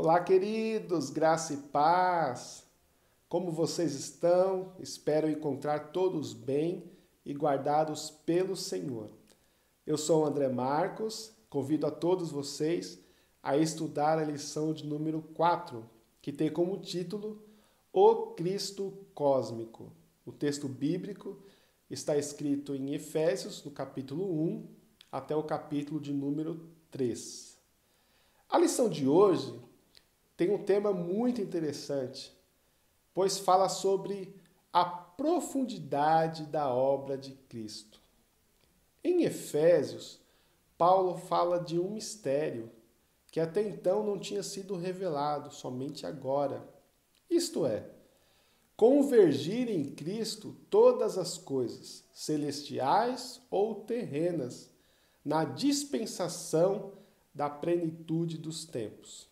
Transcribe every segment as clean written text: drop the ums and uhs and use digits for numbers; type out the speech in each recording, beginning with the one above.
Olá, queridos, graça e paz. Como vocês estão? Espero encontrar todos bem e guardados pelo Senhor. Eu sou o André Marcos, convido a todos vocês a estudar a lição de número 4, que tem como título O Cristo Cósmico. O texto bíblico está escrito em Efésios, no capítulo 1, até o capítulo de número 3. A lição de hoje tem um tema muito interessante, pois fala sobre a profundidade da obra de Cristo. Em Efésios, Paulo fala de um mistério que até então não tinha sido revelado, somente agora. Isto é, convergir em Cristo todas as coisas, celestiais ou terrenas, na dispensação da plenitude dos tempos.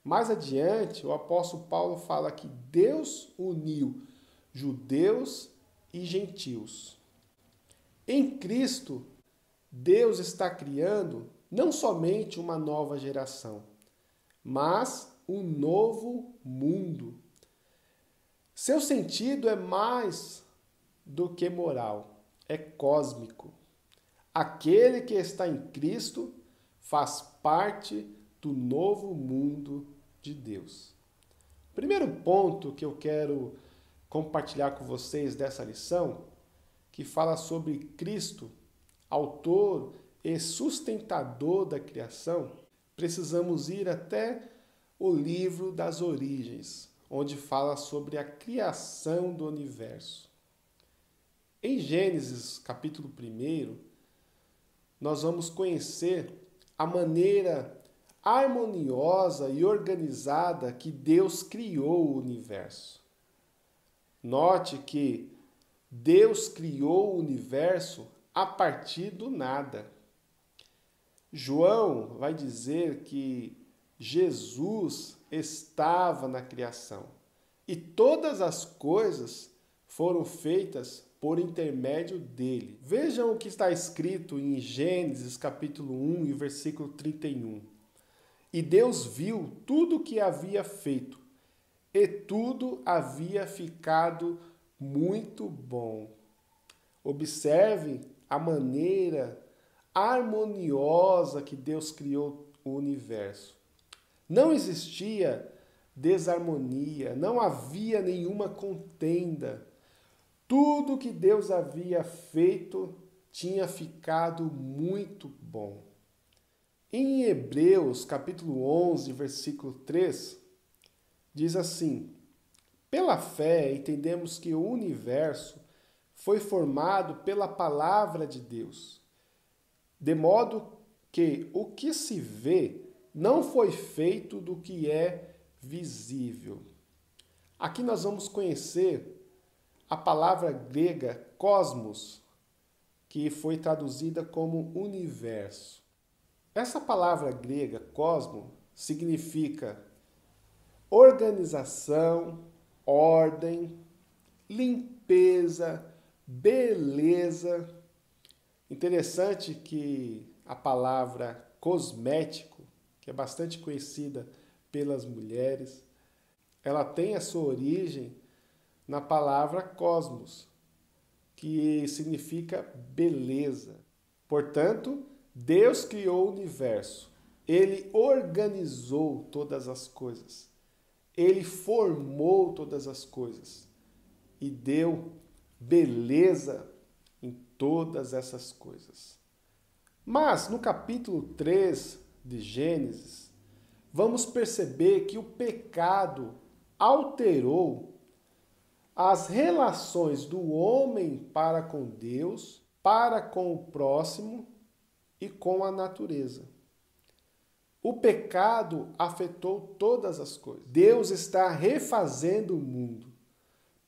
Mais adiante, o apóstolo Paulo fala que Deus uniu judeus e gentios. Em Cristo, Deus está criando não somente uma nova geração, mas um novo mundo. Seu sentido é mais do que moral, é cósmico. Aquele que está em Cristo faz parte do novo mundo de Deus. O primeiro ponto que eu quero compartilhar com vocês dessa lição, que fala sobre Cristo, autor e sustentador da criação, precisamos ir até o livro das Origens, onde fala sobre a criação do universo. Em Gênesis, capítulo 1, nós vamos conhecer a maneira harmoniosa e organizada que Deus criou o universo. Note que Deus criou o universo a partir do nada. João vai dizer que Jesus estava na criação e todas as coisas foram feitas por intermédio dele. Vejam o que está escrito em Gênesis capítulo 1 e versículo 31. E Deus viu tudo o que havia feito, e tudo havia ficado muito bom. Observe a maneira harmoniosa que Deus criou o universo. Não existia desarmonia, não havia nenhuma contenda. Tudo que Deus havia feito tinha ficado muito bom. Em Hebreus, capítulo 11, versículo 3, diz assim: pela fé entendemos que o universo foi formado pela palavra de Deus, de modo que o que se vê não foi feito do que é visível. Aqui nós vamos conhecer a palavra grega cosmos, que foi traduzida como universo. Essa palavra grega, cosmo, significa organização, ordem, limpeza, beleza. Interessante que a palavra cosmético, que é bastante conhecida pelas mulheres, ela tem a sua origem na palavra cosmos, que significa beleza. Portanto, Deus criou o universo, Ele organizou todas as coisas, Ele formou todas as coisas e deu beleza em todas essas coisas. Mas no capítulo 3 de Gênesis, vamos perceber que o pecado alterou as relações do homem para com Deus, para com o próximo e com a natureza. O pecado afetou todas as coisas. Deus está refazendo o mundo.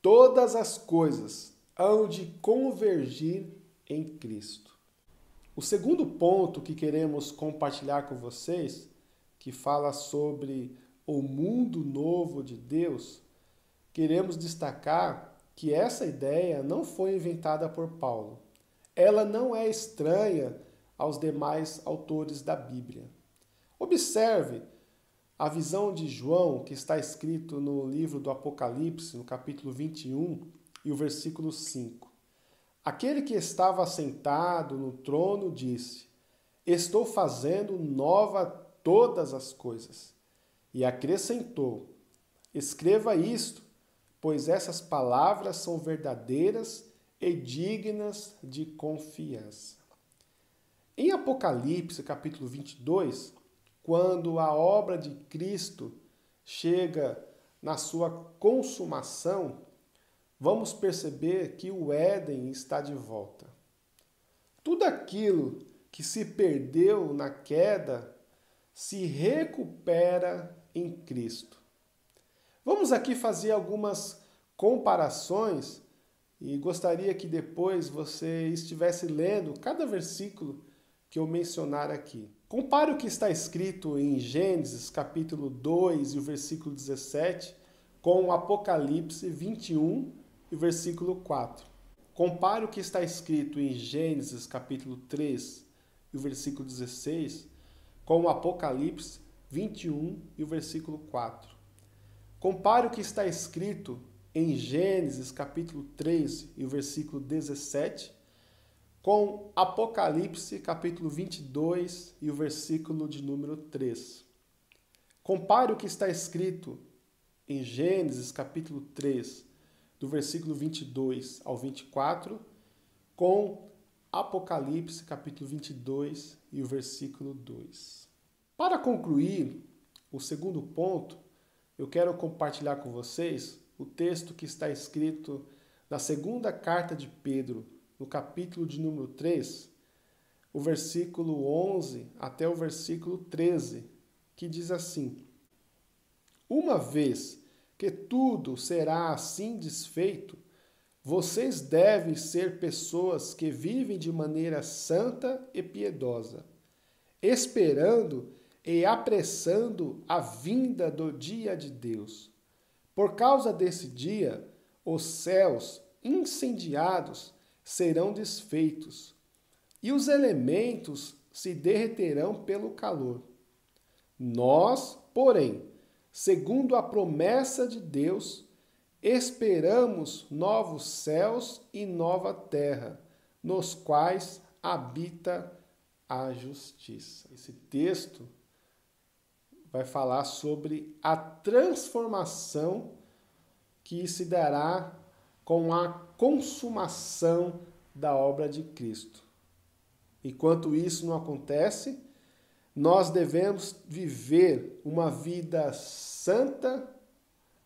Todas as coisas hão de convergir em Cristo. O segundo ponto que queremos compartilhar com vocês, que fala sobre o mundo novo de Deus, queremos destacar que essa ideia não foi inventada por Paulo. Ela não é estranha aos demais autores da Bíblia. Observe a visão de João, que está escrito no livro do Apocalipse, no capítulo 21 e o versículo 5. Aquele que estava assentado no trono disse: Estou fazendo nova todas as coisas. E acrescentou: Escreva isto, pois essas palavras são verdadeiras e dignas de confiança. Em Apocalipse, capítulo 22, quando a obra de Cristo chega na sua consumação, vamos perceber que o Éden está de volta. Tudo aquilo que se perdeu na queda se recupera em Cristo. Vamos aqui fazer algumas comparações e gostaria que depois você estivesse lendo cada versículo que eu mencionar aqui. Compare o que está escrito em Gênesis, capítulo 2 e o versículo 17, com Apocalipse 21 e o versículo 4. Compare o que está escrito em Gênesis, capítulo 3 e o versículo 16, com o Apocalipse 21 e o versículo 4. Compare o que está escrito em Gênesis, capítulo 3 e o versículo 17, com Apocalipse, capítulo 22 e o versículo de número 3. Compare o que está escrito em Gênesis, capítulo 3, do versículo 22 ao 24, com Apocalipse, capítulo 22 e o versículo 2. Para concluir o segundo ponto, eu quero compartilhar com vocês o texto que está escrito na segunda carta de Pedro, no capítulo de número 3, o versículo 11 até o versículo 13, que diz assim: Uma vez que tudo será assim desfeito, vocês devem ser pessoas que vivem de maneira santa e piedosa, esperando e apressando a vinda do dia de Deus. Por causa desse dia, os céus incendiados serão desfeitos, e os elementos se derreterão pelo calor. Nós, porém, segundo a promessa de Deus, esperamos novos céus e nova terra, nos quais habita a justiça. Esse texto vai falar sobre a transformação que se dará com a consumação da obra de Cristo. Enquanto isso não acontece, nós devemos viver uma vida santa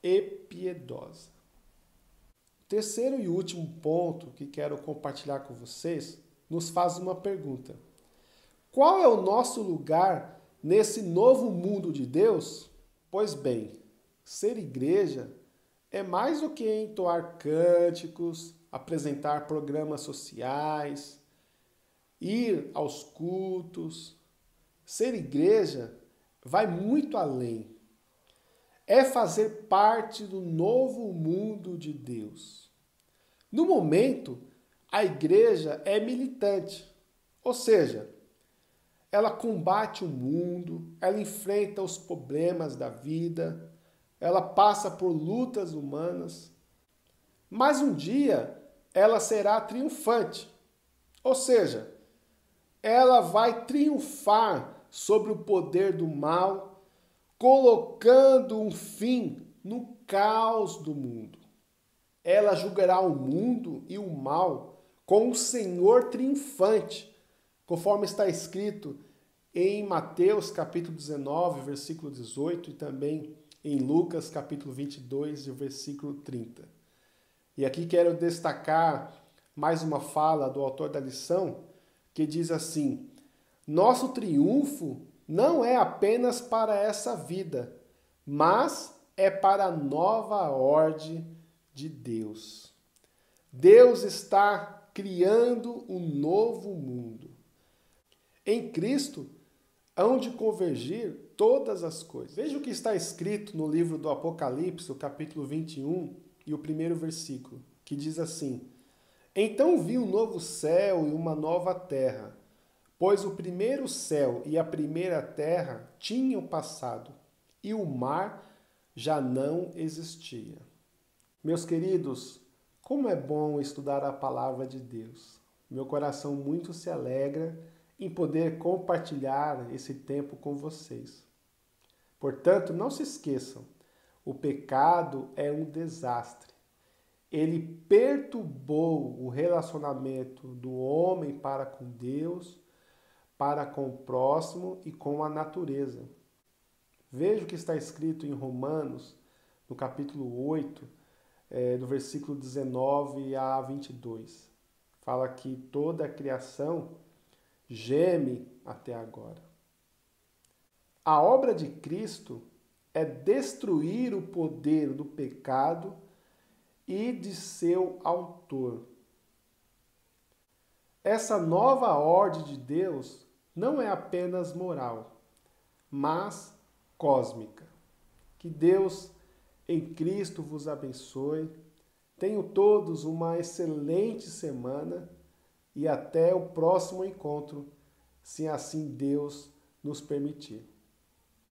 e piedosa. O terceiro e último ponto que quero compartilhar com vocês nos faz uma pergunta: qual é o nosso lugar nesse novo mundo de Deus? Pois bem, ser igreja é mais do que entoar cânticos, apresentar programas sociais, ir aos cultos. Ser igreja vai muito além. É fazer parte do novo mundo de Deus. No momento, a igreja é militante, ou seja, ela combate o mundo, ela enfrenta os problemas da vida, ela passa por lutas humanas, mas um dia ela será triunfante. Ou seja, ela vai triunfar sobre o poder do mal, colocando um fim no caos do mundo. Ela julgará o mundo e o mal com o Senhor triunfante, conforme está escrito em Mateus capítulo 19, versículo 18 e também em Lucas capítulo 22 e o versículo 30. E aqui quero destacar mais uma fala do autor da lição, que diz assim: nosso triunfo não é apenas para essa vida, mas é para a nova ordem de Deus. Deus está criando um novo mundo. Em Cristo hão de convergir todas as coisas. Veja o que está escrito no livro do Apocalipse, o capítulo 21 e o primeiro versículo, que diz assim: Então vi um novo céu e uma nova terra, pois o primeiro céu e a primeira terra tinham passado, e o mar já não existia. Meus queridos, como é bom estudar a palavra de Deus. Meu coração muito se alegra em poder compartilhar esse tempo com vocês. Portanto, não se esqueçam, o pecado é um desastre. Ele perturbou o relacionamento do homem para com Deus, para com o próximo e com a natureza. Veja o que está escrito em Romanos, no capítulo 8, do versículo 19 a 22. Fala que toda a criação geme até agora. A obra de Cristo é destruir o poder do pecado e de seu autor. Essa nova ordem de Deus não é apenas moral, mas cósmica. Que Deus em Cristo vos abençoe. Tenham todos uma excelente semana e até o próximo encontro, se assim Deus nos permitir.